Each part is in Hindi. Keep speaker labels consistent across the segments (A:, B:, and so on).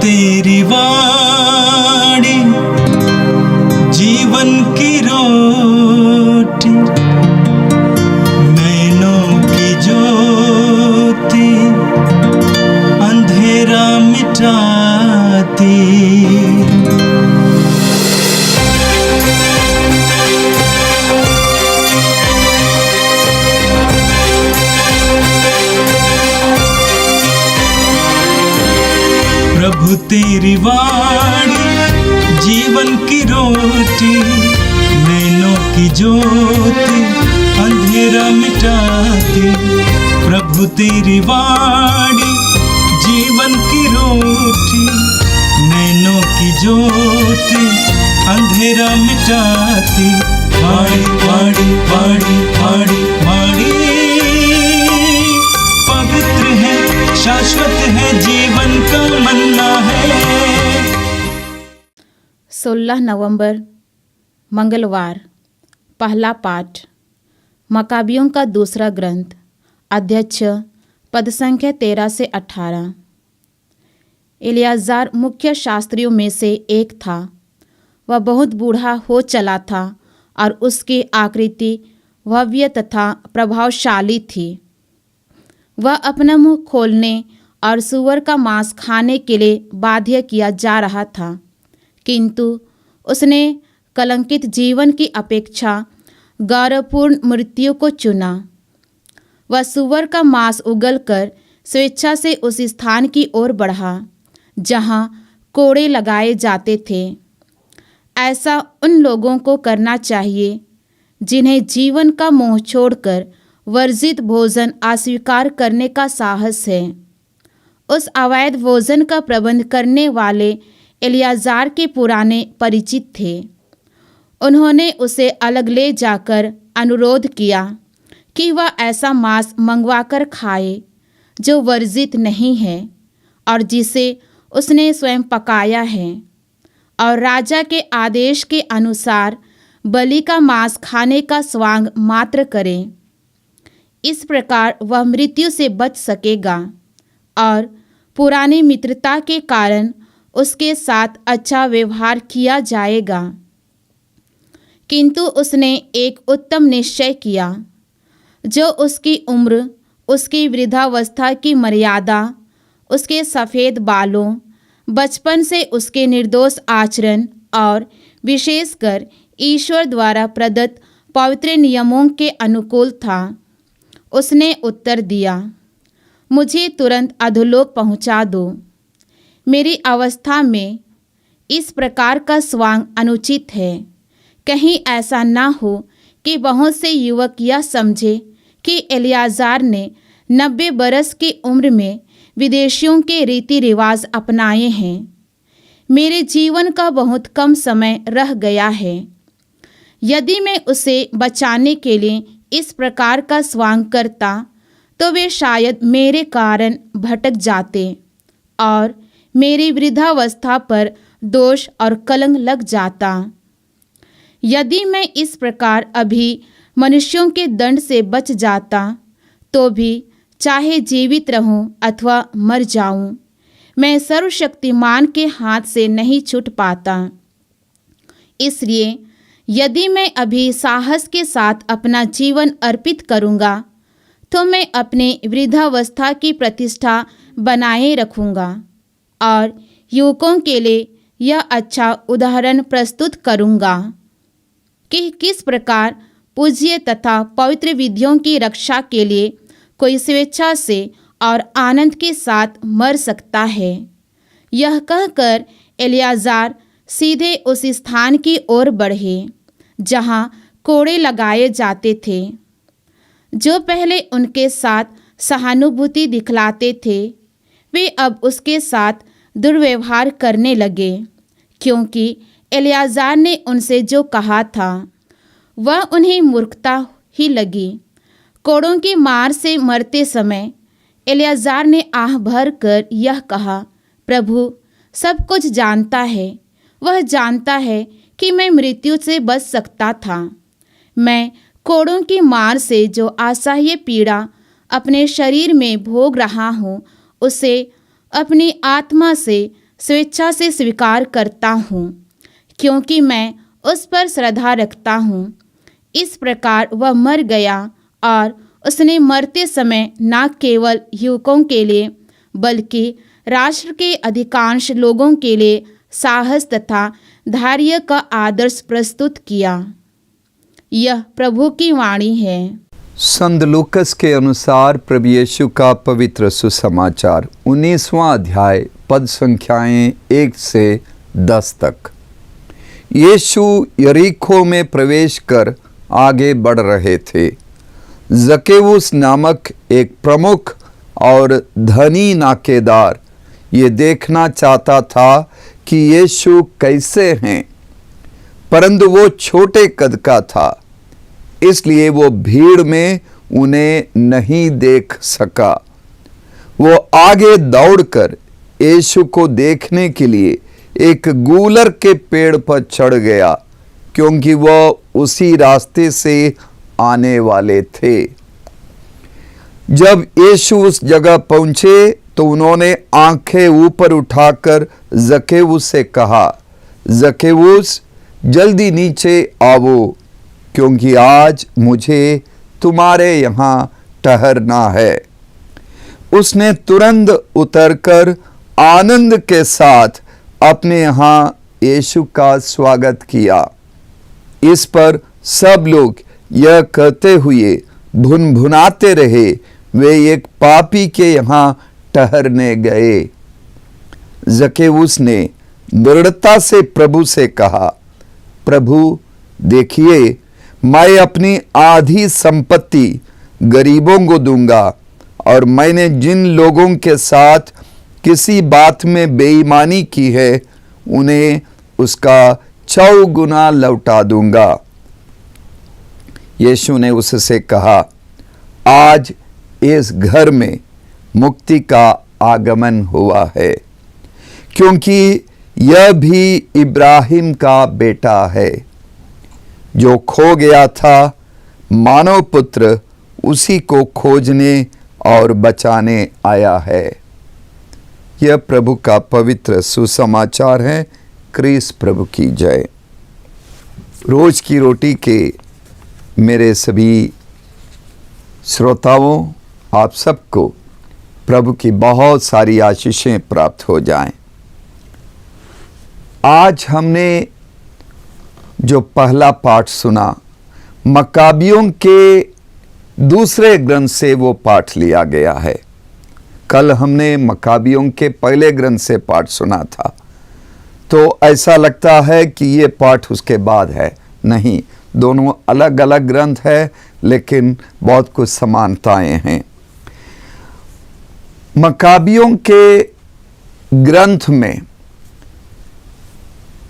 A: तेरी वाणी जीवन की रोटी, नैनों की ज्योति अंधेरा मिटाती। प्रभु तेरी वाणी जीवन की रोटी, नैनों की ज्योति अंधेरा मिटाती। प्रभु तेरी वाणी जीवन की रोटी, नैनों की ज्योति अंधेरा मिटाती। वाणी वाणी वाणी वाणी वाणी पवित्र है, शाश्वत है, जीवन का मन्ना है।
B: 16 नवंबर मंगलवार। पहला पाठ मकाबियों का दूसरा ग्रंथ, अध्यक्ष पद संख्या 13 से 18। एलियाजार मुख्य शास्त्रियों में से एक था। वह बहुत बूढ़ा हो चला था और उसकी आकृति भव्य तथा प्रभावशाली थी। वह अपना मुंह खोलने और सूअर का मांस खाने के लिए बाध्य किया जा रहा था, किंतु उसने कलंकित जीवन की अपेक्षा गौरवपूर्ण मृत्यु को चुना। वह सूअर का मांस उगलकर स्वेच्छा से उस स्थान की ओर बढ़ा जहां कोड़े लगाए जाते थे। ऐसा उन लोगों को करना चाहिए जिन्हें जीवन का मोह छोड़कर वर्जित भोजन अस्वीकार करने का साहस है। उस अवैध भोजन का प्रबंध करने वाले एलियाजार के पुराने परिचित थे। उन्होंने उसे अलग ले जाकर अनुरोध किया कि वह ऐसा मांस मंगवाकर खाए जो वर्जित नहीं है और जिसे उसने स्वयं पकाया है, और राजा के आदेश के अनुसार बलि का मांस खाने का स्वांग मात्र करे। इस प्रकार वह मृत्यु से बच सकेगा और पुरानी मित्रता के कारण उसके साथ अच्छा व्यवहार किया जाएगा। किंतु उसने एक उत्तम निश्चय किया जो उसकी उम्र, उसकी वृद्धावस्था की मर्यादा, उसके सफ़ेद बालों, बचपन से उसके निर्दोष आचरण और विशेषकर ईश्वर द्वारा प्रदत्त पवित्र नियमों के अनुकूल था। उसने उत्तर दिया, मुझे तुरंत अधोलोक पहुंचा दो। मेरी अवस्था में इस प्रकार का स्वांग अनुचित है। कहीं ऐसा ना हो कि बहुत से युवक यह समझे कि एलियाजार ने 90 बरस की उम्र में विदेशियों के रीति रिवाज अपनाए हैं। मेरे जीवन का बहुत कम समय रह गया है। यदि मैं उसे बचाने के लिए इस प्रकार का स्वांग करता तो वे शायद मेरे कारण भटक जाते और मेरी वृद्धावस्था पर दोष और कलंक लग जाता। यदि मैं इस प्रकार अभी मनुष्यों के दंड से बच जाता तो भी, चाहे जीवित रहूं अथवा मर जाऊं, मैं सर्वशक्तिमान के हाथ से नहीं छूट पाता। इसलिए यदि मैं अभी साहस के साथ अपना जीवन अर्पित करूंगा तो मैं अपने वृद्धावस्था की प्रतिष्ठा बनाए रखूंगा और युवकों के लिए यह अच्छा उदाहरण प्रस्तुत करूंगा कि किस प्रकार पूज्य तथा पवित्र विधियों की रक्षा के लिए कोई स्वेच्छा से और आनंद के साथ मर सकता है। यह कहकर एलियाजार सीधे उस स्थान की ओर बढ़े जहां कोड़े लगाए जाते थे। जो पहले उनके साथ सहानुभूति दिखलाते थे, वे अब उसके साथ दुर्व्यवहार करने लगे, क्योंकि एलियाजार ने उनसे जो कहा था वह उन्हें मूर्खता ही लगी। कोड़ों की मार से मरते समय एलियाजार ने आह भर कर यह कहा, प्रभु सब कुछ जानता है। वह जानता है कि मैं मृत्यु से बच सकता था। मैं कोड़ों की मार से जो असह्य पीड़ा अपने शरीर में भोग रहा हूँ, उसे अपनी आत्मा से स्वेच्छा से स्वीकार करता हूँ, क्योंकि मैं उस पर श्रद्धा रखता हूँ। इस प्रकार वह मर गया और उसने मरते समय न केवल युवकों के लिए बल्कि राष्ट्र के अधिकांश लोगों के लिए साहस तथा धैर्य का आदर्श प्रस्तुत किया। यह प्रभु की वाणी है।
C: संत लूकस के अनुसार प्रभु यीशु का पवित्र सुसमाचार 19वां अध्याय पद संख्याएं 1 से 10 तक। यीशु यरीको में प्रवेश कर आगे बढ़ रहे थे। जकेउस नामक एक प्रमुख और धनी नाकेदार ये देखना चाहता था कि यीशु कैसे हैं, परंतु वो छोटे कद का था, इसलिए वो भीड़ में उन्हें नहीं देख सका। वो आगे दौड़कर यीशु को देखने के लिए एक गूलर के पेड़ पर चढ़ गया, क्योंकि वह उसी रास्ते से आने वाले थे। जब यीशु उस जगह पहुंचे तो उन्होंने आंखें ऊपर उठाकर जकेउस से कहा, जकेउस जल्दी नीचे आओ, क्योंकि आज मुझे तुम्हारे यहाँ ठहरना है। उसने तुरंत उतरकर आनंद के साथ अपने यहाँ यीशु का स्वागत किया। इस पर सब लोग यह कहते हुए भुनभुनाते रहे, वे एक पापी के यहाँ ठहरने गए। जकेउस ने दृढ़ता से प्रभु से कहा, प्रभु देखिए, मैं अपनी आधी संपत्ति गरीबों को दूंगा, और मैंने जिन लोगों के साथ किसी बात में बेईमानी की है उन्हें उसका 4 गुना लौटा दूंगा। यीशु ने उससे कहा, आज इस घर में मुक्ति का आगमन हुआ है, क्योंकि यह भी इब्राहिम का बेटा है। जो खो गया था, मानव पुत्र उसी को खोजने और बचाने आया है। यह प्रभु का पवित्र सुसमाचार है। क्रिस्त प्रभु की जय। रोज की रोटी के मेरे सभी श्रोताओं, आप सबको प्रभु की बहुत सारी आशीषें प्राप्त हो जाएं। आज हमने जो पहला पाठ सुना, मकाबियों के दूसरे ग्रंथ से वो पाठ लिया गया है। कल हमने मकाबियों के पहले ग्रंथ से पाठ सुना था, तो ऐसा लगता है कि ये पाठ उसके बाद है। नहीं, दोनों अलग अलग ग्रंथ है, लेकिन बहुत कुछ समानताएं हैं। मकाबियों के ग्रंथ में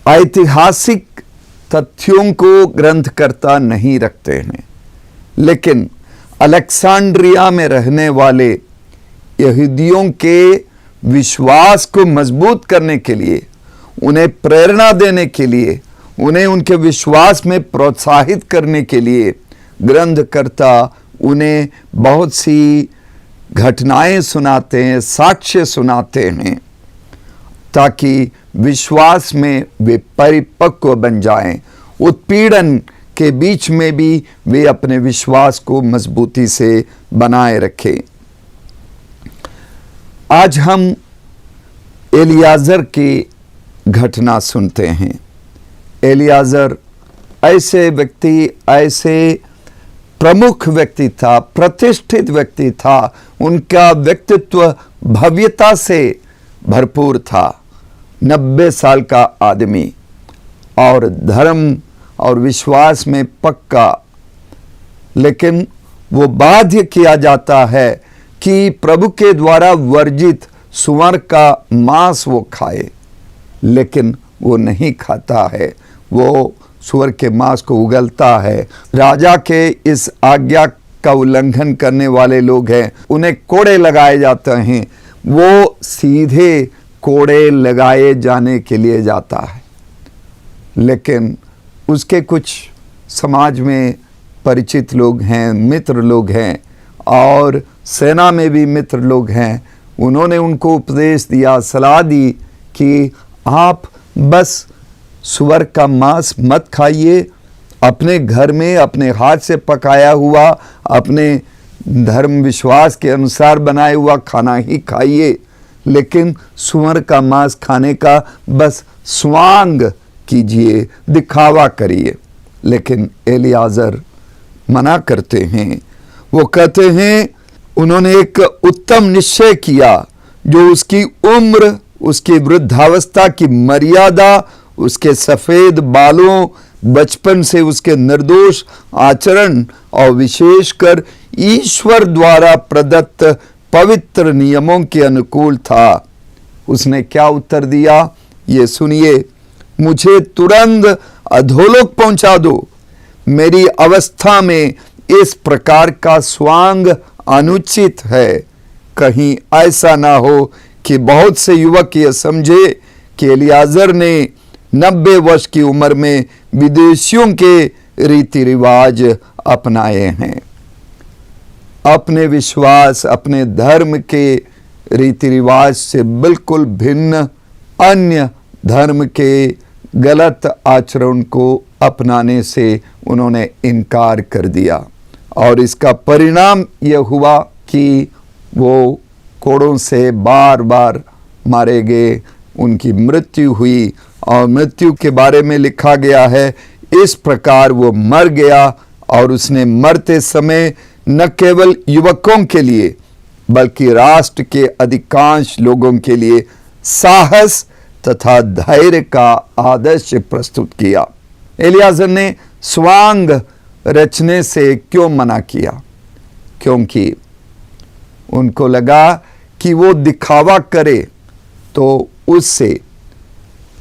C: ऐतिहासिक तथ्यों को ग्रंथकर्ता नहीं रखते हैं, लेकिन अलेक्जेंड्रिया में रहने वाले यहूदियों के विश्वास को मजबूत करने के लिए, उन्हें प्रेरणा देने के लिए, उन्हें उनके विश्वास में प्रोत्साहित करने के लिए ग्रंथकर्ता उन्हें बहुत सी घटनाएं सुनाते हैं, साक्ष्य सुनाते हैं, ताकि विश्वास में वे परिपक्व बन जाएं। उत्पीड़न के बीच में भी वे अपने विश्वास को मजबूती से बनाए रखें। आज हम एलियाजर की घटना सुनते हैं। एलियाजर ऐसे व्यक्ति, ऐसे प्रमुख व्यक्ति था, प्रतिष्ठित व्यक्ति था। उनका व्यक्तित्व भव्यता से भरपूर था। 90 साल का आदमी और धर्म और विश्वास में पक्का, लेकिन वो बाध्य किया जाता है कि प्रभु के द्वारा वर्जित सुअर का मांस वो खाए, लेकिन वो नहीं खाता है। वो सुअर के मांस को उगलता है। राजा के इस आज्ञा का उल्लंघन करने वाले लोग हैं, उन्हें कोड़े लगाए जाते हैं। वो सीधे कोड़े लगाए जाने के लिए जाता है, लेकिन उसके कुछ समाज में परिचित लोग हैं, मित्र लोग हैं, और सेना में भी मित्र लोग हैं। उन्होंने उनको उपदेश दिया, सलाह दी कि आप बस सूअर का मांस मत खाइए, अपने घर में अपने हाथ से पकाया हुआ, अपने धर्म विश्वास के अनुसार बनाया हुआ खाना ही खाइए, लेकिन सूअर का मांस खाने का बस स्वांग कीजिए, दिखावा करिए। लेकिन एलियाजर मना करते हैं। वो कहते हैं उन्होंने एक उत्तम निश्चय किया, जो उसकी उम्र, उसकी वृद्धावस्था की मर्यादा, उसके सफेद बालों, बचपन से उसके निर्दोष आचरण और विशेषकर ईश्वर द्वारा प्रदत्त पवित्र नियमों के अनुकूल था। उसने क्या उत्तर दिया, ये सुनिए, मुझे तुरंत अधोलोक पहुंचा दो। मेरी अवस्था में इस प्रकार का स्वांग अनुचित है। कहीं ऐसा ना हो कि बहुत से युवक ये समझे कि एलियाजर ने 90 वर्ष की उम्र में विदेशियों के रीति रिवाज अपनाए हैं। अपने विश्वास, अपने धर्म के रीति रिवाज से बिल्कुल भिन्न अन्य धर्म के गलत आचरण को अपनाने से उन्होंने इनकार कर दिया, और इसका परिणाम यह हुआ कि वो कोड़ों से बार बार मारे गए, उनकी मृत्यु हुई। और मृत्यु के बारे में लिखा गया है, इस प्रकार वो मर गया, और उसने मरते समय न केवल युवकों के लिए बल्कि राष्ट्र के अधिकांश लोगों के लिए साहस तथा धैर्य का आदर्श प्रस्तुत किया। एलियाजर ने स्वांग रचने से क्यों मना किया? क्योंकि उनको लगा कि वो दिखावा करे तो उससे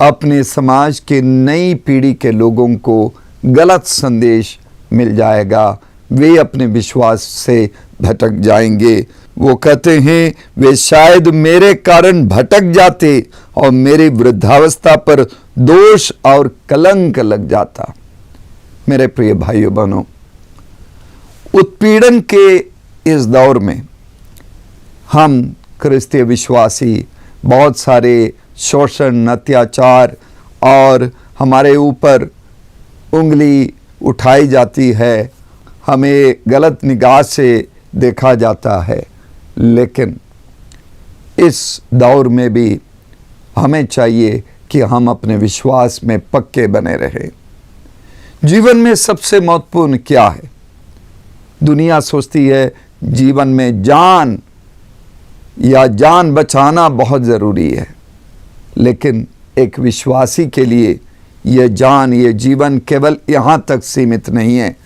C: अपने समाज के नई पीढ़ी के लोगों को गलत संदेश मिल जाएगा, वे अपने विश्वास से भटक जाएंगे। वो कहते हैं वे शायद मेरे कारण भटक जाते और मेरी वृद्धावस्था पर दोष और कलंक लग जाता। मेरे प्रिय भाइयों बहनों, उत्पीड़न के इस दौर में हम क्रिस्तीय विश्वासी बहुत सारे शोषण, अत्याचार और हमारे ऊपर उंगली उठाई जाती है, हमें गलत निगाह से देखा जाता है। लेकिन इस दौर में भी हमें चाहिए कि हम अपने विश्वास में पक्के बने रहें। जीवन में सबसे महत्वपूर्ण क्या है? दुनिया सोचती है जीवन में जान या जान बचाना बहुत ज़रूरी है, लेकिन एक विश्वासी के लिए यह जान, यह जीवन केवल यहाँ तक सीमित नहीं है।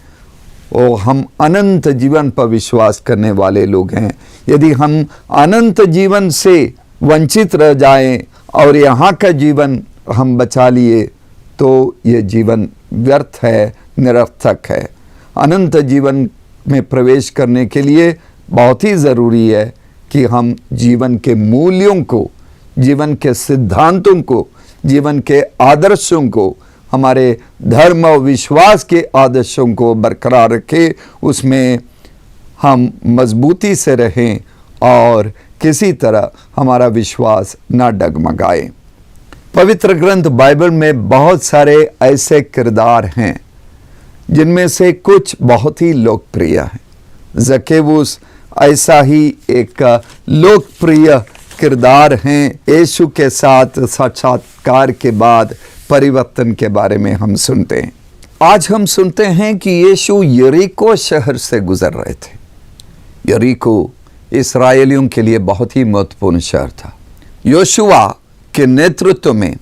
C: और हम अनंत जीवन पर विश्वास करने वाले लोग हैं। यदि हम अनंत जीवन से वंचित रह जाएं और यहाँ का जीवन हम बचा लिए तो यह जीवन व्यर्थ है, निरर्थक है। अनंत जीवन में प्रवेश करने के लिए बहुत ही ज़रूरी है कि हम जीवन के मूल्यों को, जीवन के सिद्धांतों को, जीवन के आदर्शों को, हमारे धर्म और विश्वास के आदर्शों को बरकरार रखें, उसमें हम मजबूती से रहें और किसी तरह हमारा विश्वास न डगमगाए। पवित्र ग्रंथ बाइबल में बहुत सारे ऐसे किरदार हैं जिनमें से कुछ बहुत ही लोकप्रिय हैं। ज़केबुस ऐसा ही एक लोकप्रिय किरदार हैं। यीशु के साथ साक्षात्कार के बाद परिवर्तन के बारे में हम सुनते हैं। आज हम सुनते हैं कि यीशु यरीको शहर से गुजर रहे थे। यरीको इस्राएलियों के लिए बहुत ही महत्वपूर्ण शहर था। योशुआ के नेतृत्व में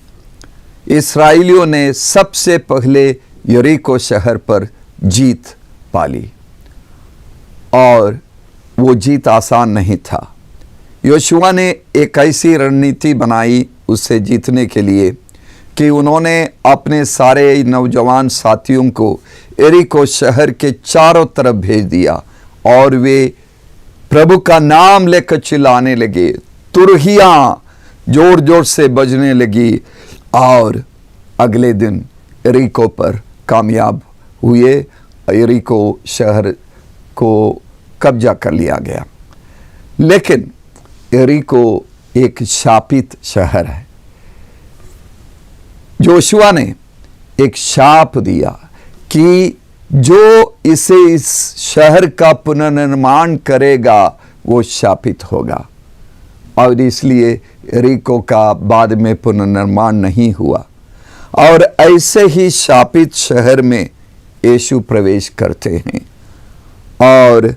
C: इस्राएलियों ने सबसे पहले यरीको शहर पर जीत पाली, और वो जीत आसान नहीं था। योशुआ ने एक ऐसी रणनीति बनाई उससे जीतने के लिए कि उन्होंने अपने सारे नौजवान साथियों को यरीको शहर के चारों तरफ भेज दिया और वे प्रभु का नाम लेकर चिल्लाने लगे। तुरहियां जोर जोर से बजने लगी और अगले दिन यरीको पर कामयाब हुए। यरीको शहर को कब्जा कर लिया गया। लेकिन यरीको एक शापित शहर है। जोशुआ ने एक शाप दिया कि जो इस शहर का पुनर्निर्माण करेगा वो शापित होगा, और इसलिए यरीको का बाद में पुनर्निर्माण नहीं हुआ। और ऐसे ही शापित शहर में यीशु प्रवेश करते हैं और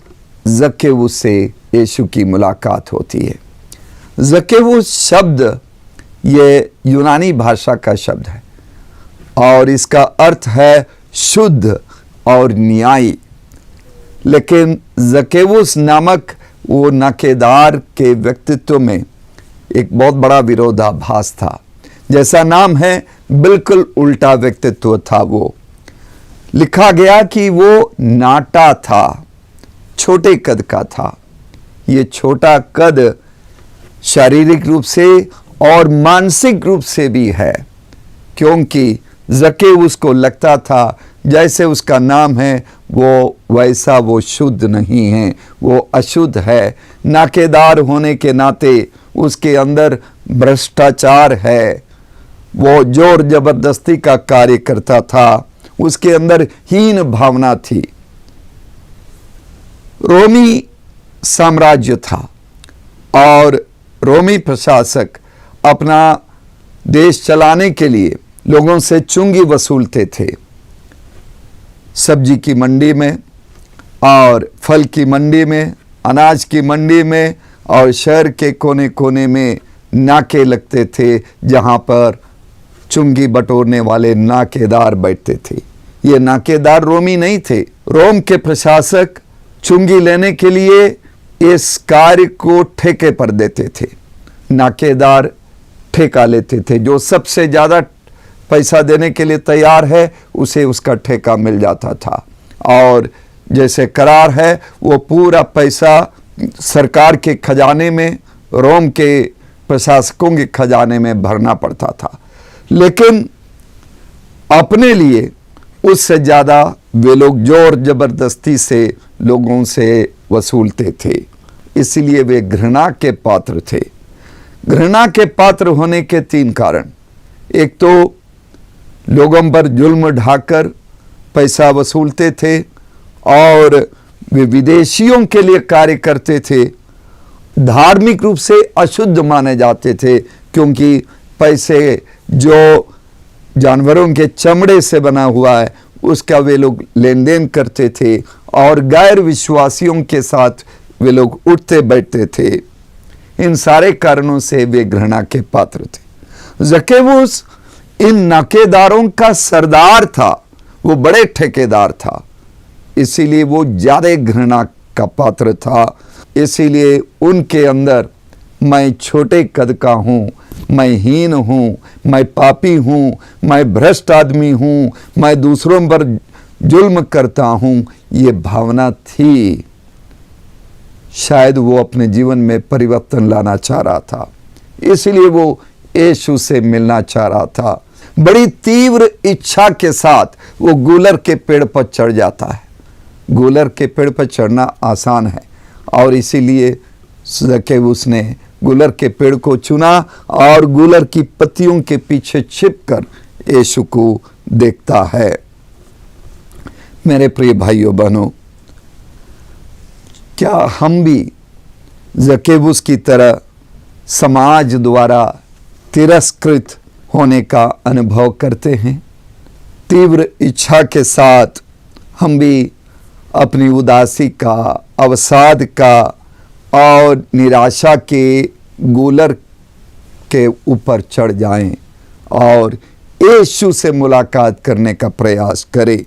C: जक्केऊस से यीशु की मुलाकात होती है। जक्केऊस शब्द ये यूनानी भाषा का शब्द है और इसका अर्थ है शुद्ध और न्यायी। लेकिन जक्केऊस नामक वो नाकेदार के व्यक्तित्व में एक बहुत बड़ा विरोधाभास था। जैसा नाम है बिल्कुल उल्टा व्यक्तित्व था। वो लिखा गया कि वो नाटा था, छोटे कद का था। ये छोटा कद शारीरिक रूप से और मानसिक रूप से भी है, क्योंकि जक्केऊस को लगता था जैसे उसका नाम है वो वैसा वो शुद्ध नहीं है, वो अशुद्ध है। नाकेदार होने के नाते उसके अंदर भ्रष्टाचार है, वो जोर जबरदस्ती का कार्य करता था, उसके अंदर हीन भावना थी। रोमी साम्राज्य था और रोमी प्रशासक अपना देश चलाने के लिए लोगों से चुंगी वसूलते थे। सब्जी की मंडी में और फल की मंडी में, अनाज की मंडी में और शहर के कोने कोने में नाके लगते थे जहां पर चुंगी बटोरने वाले नाकेदार बैठते थे। ये नाकेदार रोमी नहीं थे। रोम के प्रशासक चुंगी लेने के लिए इस कार्य को ठेके पर देते थे। नाकेदार ठेका लेते थे, जो सबसे ज़्यादा पैसा देने के लिए तैयार है उसे उसका ठेका मिल जाता था। और जैसे करार है वो पूरा पैसा सरकार के खजाने में, रोम के प्रशासकों के खजाने में भरना पड़ता था। लेकिन अपने लिए उससे ज़्यादा वे लोग जोर जबरदस्ती से लोगों से वसूलते थे। इसलिए वे घृणा के पात्र थे। घृणा के पात्र होने के 3 कारण। एक तो लोगों पर जुल्म ढाकर पैसा वसूलते थे और वे विदेशियों के लिए कार्य करते थे। धार्मिक रूप से अशुद्ध माने जाते थे, क्योंकि पैसे जो जानवरों के चमड़े से बना हुआ है उसका वे लोग लेन देन करते थे और गैर विश्वासियों के साथ वे लोग उठते बैठते थे। इन सारे कारणों से वे घृणा के पात्र थे। जक्केऊस इन नाकेदारों का सरदार था, वो बड़े ठेकेदार था, इसीलिए वो ज्यादा घृणा का पात्र था। इसीलिए उनके अंदर मैं छोटे कद का हूँ, मैं हीन हूँ, मैं पापी हूँ, मैं भ्रष्ट आदमी हूँ, मैं दूसरों पर जुल्म करता हूँ, ये भावना थी। शायद वो अपने जीवन में परिवर्तन लाना चाह रहा था, इसलिए वो यीशु से मिलना चाह रहा था। बड़ी तीव्र इच्छा के साथ वो गूलर के पेड़ पर चढ़ जाता है। गूलर के पेड़ पर चढ़ना आसान है और इसीलिए जक्केऊस ने गूलर के पेड़ को चुना और गूलर की पत्तियों के पीछे छिपकर यीशु को देखता है। मेरे प्रिय भाइयों बहनों, क्या हम भी जक्केऊस की तरह समाज द्वारा तिरस्कृत होने का अनुभव करते हैं? तीव्र इच्छा के साथ हम भी अपनी उदासी का, अवसाद का और निराशा के गूलर के ऊपर चढ़ जाएं और यीशु से मुलाकात करने का प्रयास करें।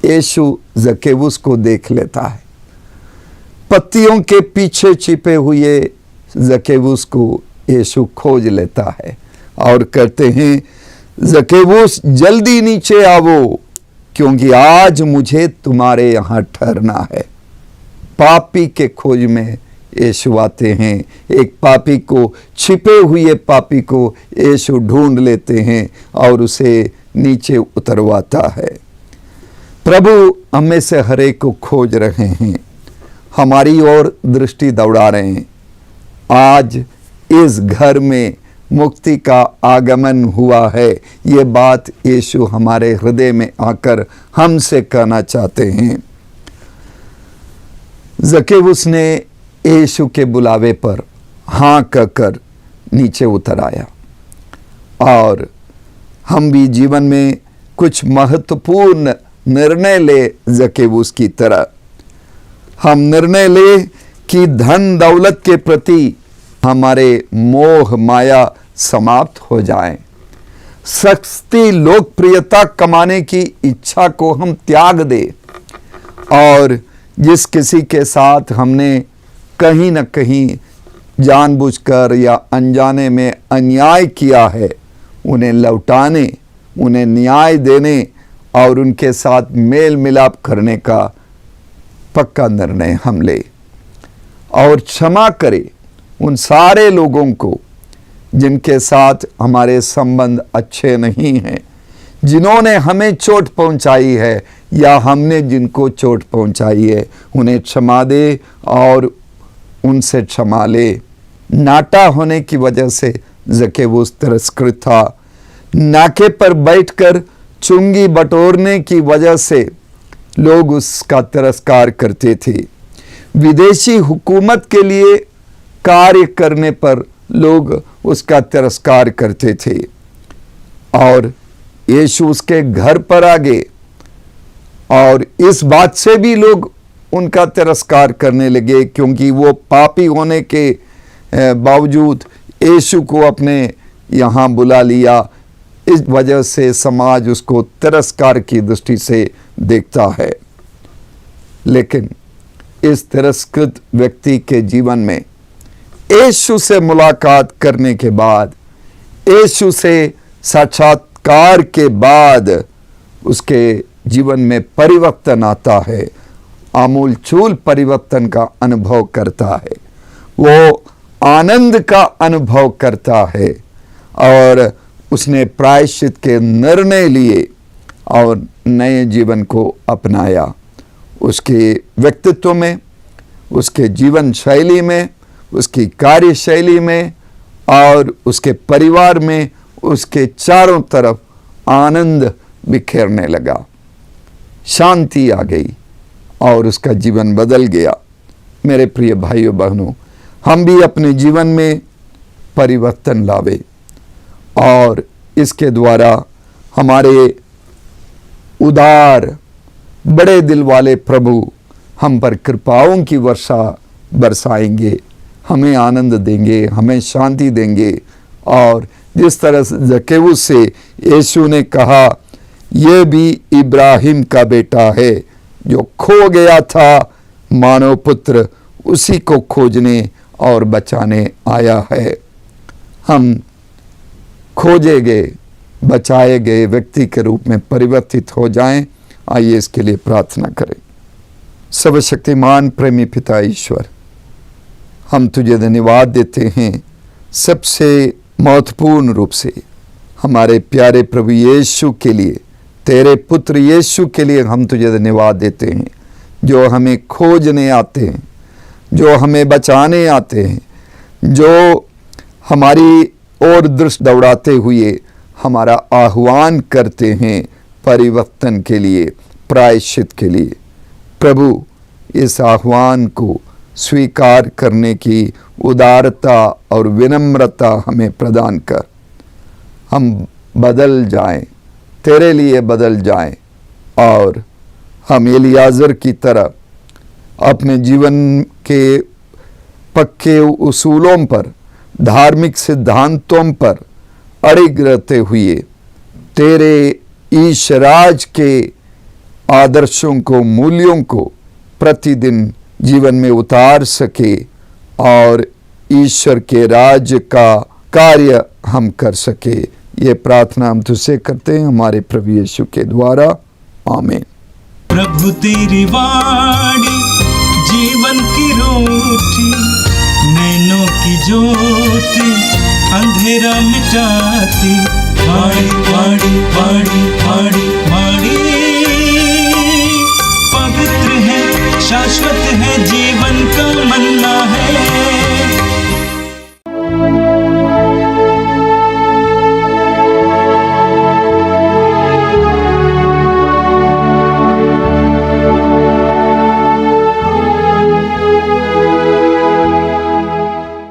C: यीशु जक्केऊस को देख लेता है। पत्तियों के पीछे छिपे हुए जक्केऊस को यीशु खोज लेता है और कहते हैं, जक्केऊस जल्दी नीचे आवो, क्योंकि आज मुझे तुम्हारे यहाँ ठहरना है। पापी के खोज में यीशु आते हैं। एक पापी को, छिपे हुए पापी को यीशु ढूंढ लेते हैं और उसे नीचे उतरवाता है। प्रभु हमें से हर एक को खोज रहे हैं, हमारी ओर दृष्टि दौड़ा रहे हैं। आज इस घर में मुक्ति का आगमन हुआ है। ये बात यीशु हमारे हृदय में आकर हमसे कहना चाहते हैं। जकेउस ने यीशु के बुलावे पर हाँ कहकर नीचे उतर आया, और हम भी जीवन में कुछ महत्वपूर्ण निर्णय ले जकेउस की तरह। हम निर्णय ले कि धन दौलत के प्रति हमारे मोह माया समाप्त हो जाए, सस्ती लोकप्रियता कमाने की इच्छा को हम त्याग दे, और जिस किसी के साथ हमने कहीं न कहीं जानबूझकर या अनजाने में अन्याय किया है, उन्हें लौटाने, उन्हें न्याय देने और उनके साथ मेल मिलाप करने का पक्का निर्णय हम ले, और क्षमा करें उन सारे लोगों को जिनके साथ हमारे संबंध अच्छे नहीं हैं, जिन्होंने हमें चोट पहुंचाई है या हमने जिनको चोट पहुंचाई है। उन्हें क्षमा दे और उनसे क्षमा ले। नाटा होने की वजह से जकेउस तिरस्कृत था। नाके पर बैठकर चुंगी बटोरने की वजह से लोग उसका तिरस्कार करते थे। विदेशी हुकूमत के लिए कार्य करने पर लोग उसका तिरस्कार करते थे, और यीशु उसके घर पर आ गए और इस बात से भी लोग उनका तिरस्कार करने लगे, क्योंकि वो पापी होने के बावजूद यीशु को अपने यहाँ बुला लिया। इस वजह से समाज उसको तिरस्कार की दृष्टि से देखता है। लेकिन इस तिरस्कृत व्यक्ति के जीवन में यीशु से मुलाकात करने के बाद, यीशु से साक्षात्कार के बाद उसके जीवन में परिवर्तन आता है, आमूलचूल परिवर्तन का अनुभव करता है। वो आनंद का अनुभव करता है, और उसने प्रायश्चित के निर्णय लिए और नए जीवन को अपनाया। उसके व्यक्तित्व में, उसके जीवन शैली में, उसकी कार्यशैली में और उसके परिवार में, उसके चारों तरफ आनंद बिखेरने लगा, शांति आ गई और उसका जीवन बदल गया। मेरे प्रिय भाइयों बहनों, हम भी अपने जीवन में परिवर्तन लावे, और इसके द्वारा हमारे उदार बड़े दिल वाले प्रभु हम पर कृपाओं की वर्षा बरसाएंगे, हमें आनंद देंगे, हमें शांति देंगे। और जिस तरह से जकेउस से यीशु ने कहा, ये भी इब्राहिम का बेटा है, जो खो गया था मानव पुत्र, उसी को खोजने और बचाने आया है। हम खोजे गए, बचाए गए व्यक्ति के रूप में परिवर्तित हो जाएं। आइए इसके लिए प्रार्थना करें। सर्वशक्तिमान प्रेमी पिता ईश्वर, हम तुझे धन्यवाद देते हैं, सबसे महत्वपूर्ण रूप से हमारे प्यारे प्रभु यीशु के लिए, तेरे पुत्र यीशु के लिए हम तुझे धन्यवाद देते हैं, जो हमें खोजने आते हैं, जो हमें बचाने आते हैं, जो हमारी ओर दृष्टि दौड़ाते हुए हमारा आह्वान करते हैं परिवर्तन के लिए, प्रायश्चित के लिए। प्रभु, इस आह्वान को स्वीकार करने की उदारता और विनम्रता हमें प्रदान कर, हम बदल जाएं, तेरे लिए बदल जाएं, और हम एलियाजर की तरह अपने जीवन के पक्के उसूलों पर, धार्मिक सिद्धांतों पर अड़िग रहते हुए तेरे ईशराज के आदर्शों को, मूल्यों को प्रतिदिन जीवन में उतार सके और ईश्वर के राज्य का कार्य हम कर सके। ये प्रार्थना हम तुझसे करते हैं हमारे प्रभु यीशु के द्वारा, आमीन।
A: प्रभु तेरी वाणी जीवन की रोटी, नैनों की ज्योति अंधेरा मिटाती, वाणी वाणी वाणी वाणी वाणी पवित्र है, शाश्वत है, जीवन का मन्ना है।